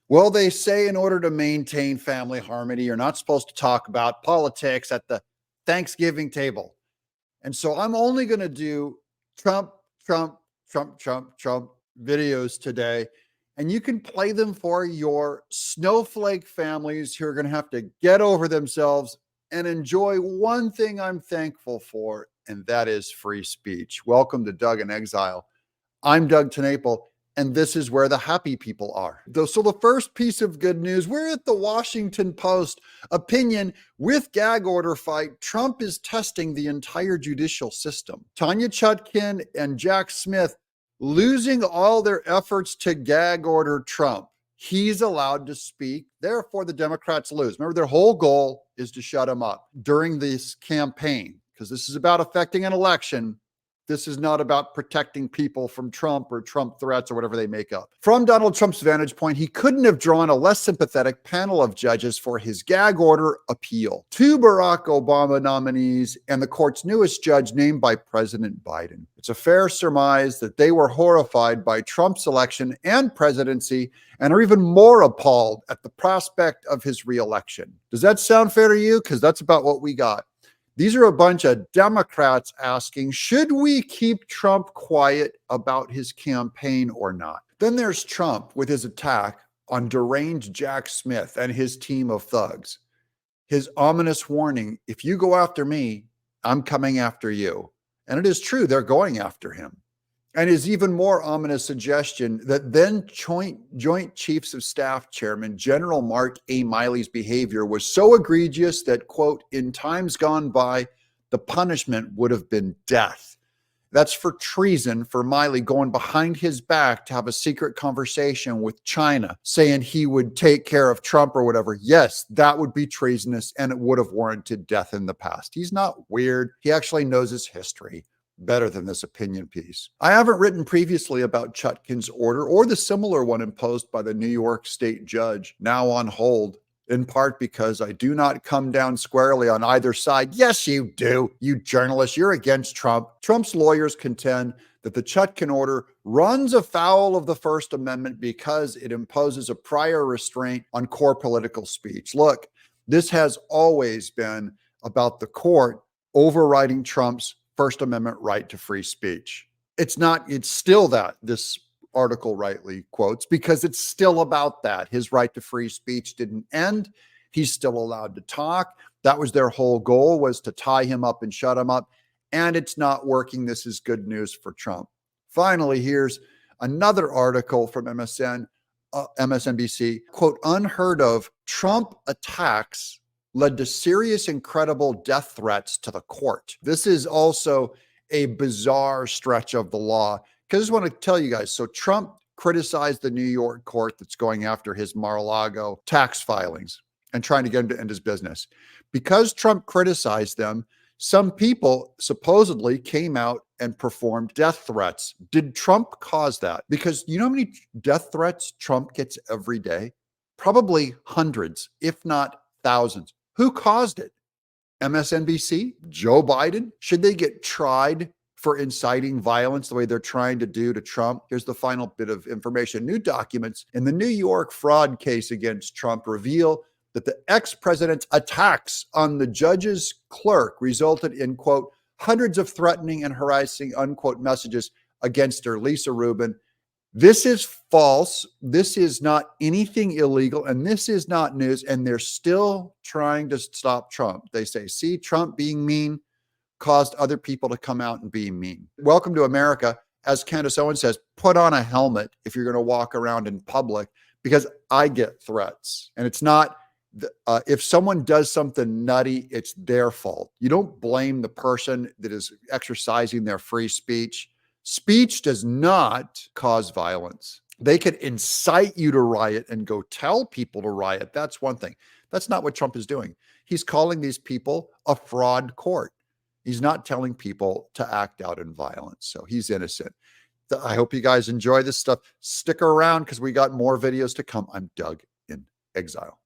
Well, they say in order to maintain family harmony, you're not supposed to talk about politics at the Thanksgiving table. And so I'm only going to do Trump, Trump, Trump, Trump, Trump videos today. And you can play them for your snowflake families who are going to have to get over themselves and enjoy one thing I'm thankful for, and that is free speech. Welcome to Doug in Exile. I'm Doug TenNapel, and this is where the happy people are. So the first piece of good news, we're at the Washington Post opinion with gag order fight. Trump is testing the entire judicial system. Tanya Chutkan and Jack Smith losing all their efforts to gag order Trump. He's allowed to speak. Therefore, the Democrats lose. Remember, their whole goal is to shut him up during this campaign, because this is about affecting an election. This is not about protecting people from Trump or Trump threats or whatever they make up. From Donald Trump's vantage point, he couldn't have drawn a less sympathetic panel of judges for his gag order appeal. Two Barack Obama nominees and the court's newest judge named by President Biden. It's a fair surmise that they were horrified by Trump's election and presidency and are even more appalled at the prospect of his reelection. Does that sound fair to you? Because that's about what we got. These are a bunch of Democrats asking, should we keep Trump quiet about his campaign or not? Then there's Trump with his attack on deranged Jack Smith and his team of thugs. His ominous warning, if you go after me, I'm coming after you. And it is true, they're going after him. And his even more ominous suggestion that then Joint Chiefs of Staff Chairman General Mark A. Miley's behavior was so egregious that, quote, in times gone by, the punishment would have been death. That's for treason for Miley going behind his back to have a secret conversation with China, saying he would take care of Trump or whatever. Yes, that would be treasonous, and it would have warranted death in the past. He's not weird. He actually knows his history better than this opinion piece. I haven't written previously about Chutkan's order or the similar one imposed by the New York State judge, now on hold, in part because I do not come down squarely on either side. Yes, you do, you journalists. You're against Trump. Trump's lawyers contend that the Chutkan order runs afoul of the First Amendment because it imposes a prior restraint on core political speech. Look, this has always been about the court overriding Trump's First Amendment right to free speech. It's still that, this article rightly quotes, because it's still about that. His right to free speech didn't end. He's still allowed to talk. That was their whole goal, was to tie him up and shut him up. And it's not working. This is good news for Trump. Finally, here's another article from MSNBC, quote, unheard of, Trump attacks led to serious, incredible death threats to the court. This is also a bizarre stretch of the law, because I just want to tell you guys, so Trump criticized the New York court that's going after his Mar-a-Lago tax filings and trying to get him to end his business. Because Trump criticized them, some people supposedly came out and performed death threats. Did Trump cause that? Because you know how many death threats Trump gets every day? Probably hundreds, if not thousands. Who caused it? MSNBC? Joe Biden? Should they get tried for inciting violence the way they're trying to do to Trump? Here's the final bit of information. New documents in the New York fraud case against Trump reveal that the ex-president's attacks on the judge's clerk resulted in, quote, hundreds of threatening and harassing, unquote, messages against her, Lisa Rubin. This is false. This is not anything illegal, and this is not news, and they're still trying to stop Trump. They say, see, Trump being mean caused other people to come out and be mean. Welcome to America. As Candace Owens says, put on a helmet if you're going to walk around in public, because I get threats. And it's not, if someone does something nutty, it's their fault. You don't blame the person that is exercising their free speech. Speech does not cause violence. They could incite you to riot and go tell people to riot. That's one thing. That's not what Trump is doing. He's calling these people a fraud court. He's not telling people to act out in violence. So he's innocent. I hope you guys enjoy this stuff. Stick around because we got more videos to come. I'm Doug in Exile.